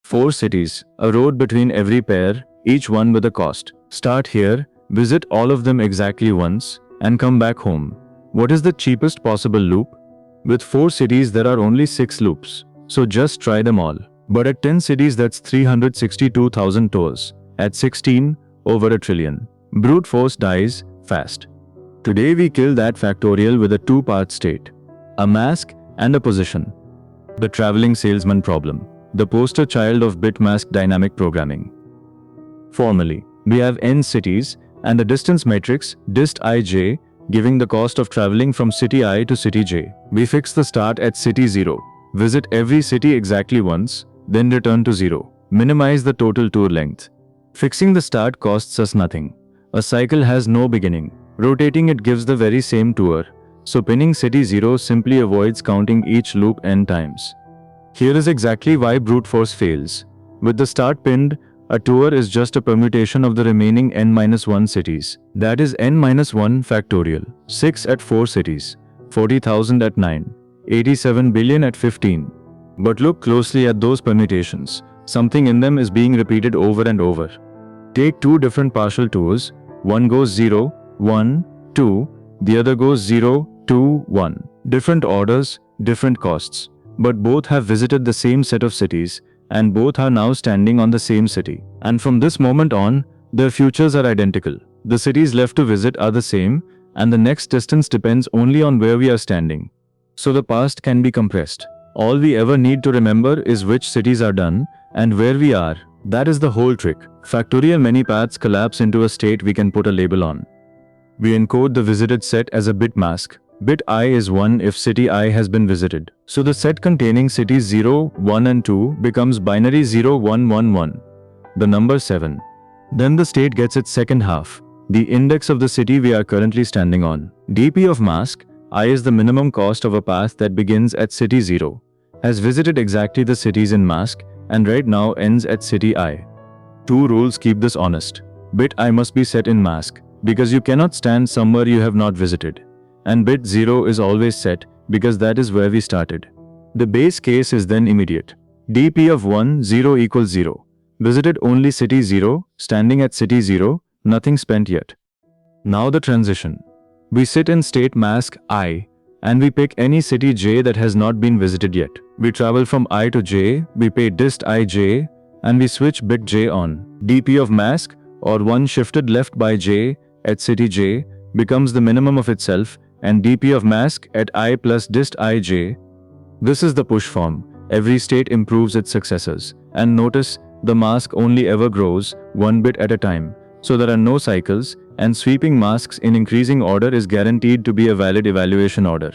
4 cities, a road between every pair, each one with a cost. Start here, visit all of them exactly once, and come back home. What is the cheapest possible loop? With 4 cities there are only 6 loops, so just try them all. But at 10 cities that's 362,000 tours. At 16, over a trillion. Brute force dies fast. Today we kill that factorial with a 2-part state. A mask and a position. The traveling salesman problem. The poster child of Bitmask dynamic programming. Formally, we have n cities and the distance matrix dist ij giving the cost of traveling from city I to city j. We fix the start at city 0. Visit every city exactly once, then return to 0. Minimize the total tour length. Fixing the start costs us nothing. A cycle has no beginning. Rotating it gives the very same tour. So pinning city 0 simply avoids counting each loop n times. Here is exactly why brute force fails. With the start pinned, a tour is just a permutation of the remaining n-1 cities. That is n-1 factorial. 6 at 4 cities. 40,000 at 9. 87 billion at 15. But look closely at those permutations. Something in them is being repeated over and over. Take 2 different partial tours. One goes 0, 1, 2. The other goes 0, 2, 1. Different orders, different costs. But both have visited the same set of cities, and both are now standing on the same city. And from this moment on, their futures are identical. The cities left to visit are the same, and the next distance depends only on where we are standing. So the past can be compressed. All we ever need to remember is which cities are done, and where we are. That is the whole trick. Factorial many paths collapse into a state we can put a label on. We encode the visited set as a bitmask. Bit I is 1 if city I has been visited. So the set containing cities 0, 1 and 2 becomes binary 0, 1, 1, 1. The number 7. Then the state gets its second half. The index of the city we are currently standing on. dp of mask, I is the minimum cost of a path that begins at city 0. Has visited exactly the cities in mask and right now ends at city I. 2 rules keep this honest. Bit I must be set in mask, because you cannot stand somewhere you have not visited. And bit 0 is always set, because that is where we started. The base case is then immediate. dp of 1, 0 equals 0. Visited only city 0, standing at city 0, nothing spent yet. Now the transition. We sit in state mask I, and we pick any city j that has not been visited yet. We travel from I to j, we pay dist ij, and we switch bit j on. dp of mask, or 1 shifted left by j, at city j, becomes the minimum of itself, and dp of mask at I plus dist ij. This is the push form. Every state improves its successors. And notice, the mask only ever grows, 1 bit at a time. So there are no cycles, and sweeping masks in increasing order is guaranteed to be a valid evaluation order.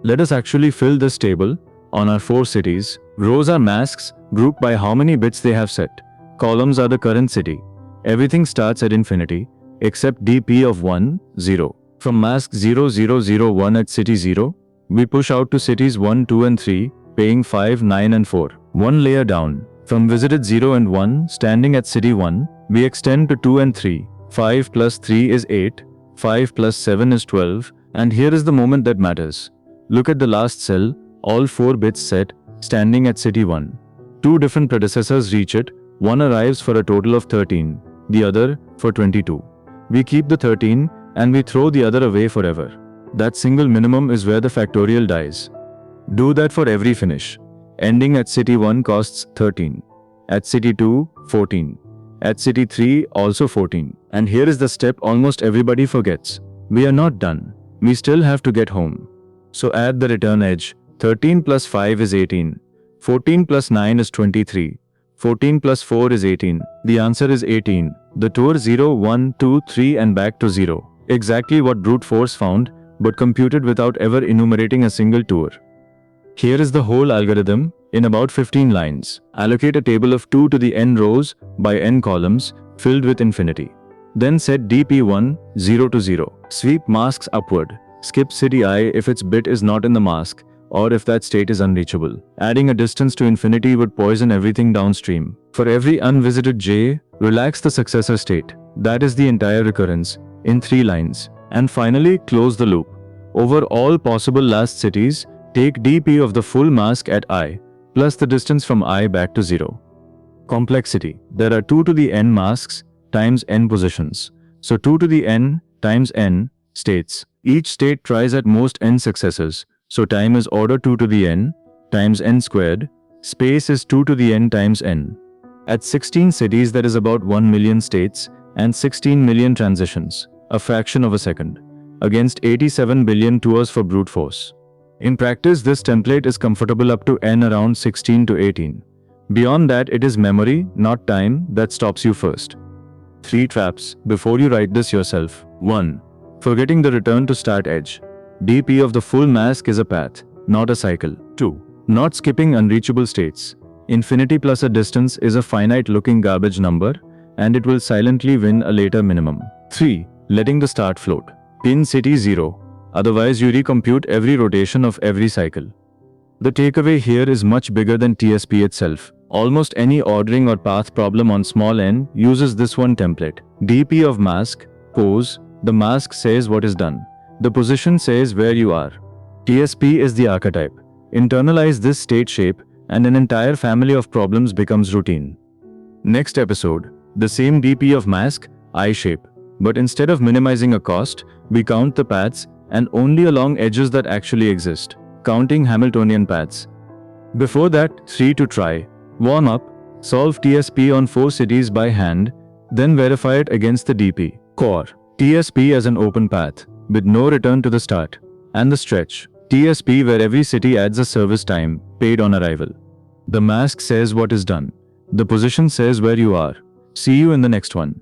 Let us actually fill this table. On our 4 cities, rows are masks, grouped by how many bits they have set. Columns are the current city. Everything starts at infinity, except dp of 1, 0. From mask 0, 0, 0, 1 at city 0, we push out to cities 1, 2 and 3, paying 5, 9 and 4. 1 layer down. From visited 0 and 1, standing at city 1, we extend to 2 and 3. 5 plus 3 is 8, 5 plus 7 is 12, and here is the moment that matters. Look at the last cell, all 4 bits set, standing at city 1. 2 different predecessors reach it, one arrives for a total of 13, the other for 22. We keep the 13, and we throw the other away forever. That single minimum is where the factorial dies. Do that for every finish. Ending at city 1 costs 13. At city 2, 14. At city 3, also 14. And here is the step almost everybody forgets. We are not done. We still have to get home. So add the return edge. 13 plus 5 is 18. 14 plus 9 is 23. 14 plus 4 is 18. The answer is 18. The tour 0, 1, 2, 3 and back to 0. Exactly what brute force found, but computed without ever enumerating a single tour. Here is the whole algorithm, in about 15 lines. Allocate a table of 2 to the n rows by n columns, filled with infinity. Then set dp1, 0 to 0. Sweep masks upward. Skip city I if its bit is not in the mask, or if that state is unreachable. Adding a distance to infinity would poison everything downstream. For every unvisited j, relax the successor state. That is the entire recurrence, in 3 lines. And finally, close the loop. Over all possible last cities, take dp of the full mask at I, plus the distance from I back to 0. Complexity. There are 2 to the n masks times n positions. So 2 to the n times n states. Each state tries at most n successes. So time is order 2 to the n times n squared. Space is 2 to the n times n. At 16 cities there is about 1 million states and 16 million transitions, a fraction of a second, against 87 billion tours for brute force. In practice, this template is comfortable up to n around 16 to 18. Beyond that, it is memory, not time, that stops you first. 3 traps before you write this yourself. 1. Forgetting the return to start edge. DP of the full mask is a path, not a cycle. 2. Not skipping unreachable states. Infinity plus a distance is a finite looking garbage number, and it will silently win a later minimum. 3. Letting the start float. Pin city 0. Otherwise you recompute every rotation of every cycle. The takeaway here is much bigger than TSP itself. Almost any ordering or path problem on small n uses this one template. DP of mask, pose, the mask says what is done. The position says where you are. TSP is the archetype. Internalize this state shape and an entire family of problems becomes routine. Next episode, the same DP of mask, I shape. But instead of minimizing a cost, we count the paths and only along edges that actually exist, counting Hamiltonian paths. Before that, 3 to try. Warm up, solve TSP on 4 cities by hand, then verify it against the DP. Core. TSP as an open path, with no return to the start. And the stretch. TSP where every city adds a service time, paid on arrival. The mask says what is done. The position says where you are. See you in the next one.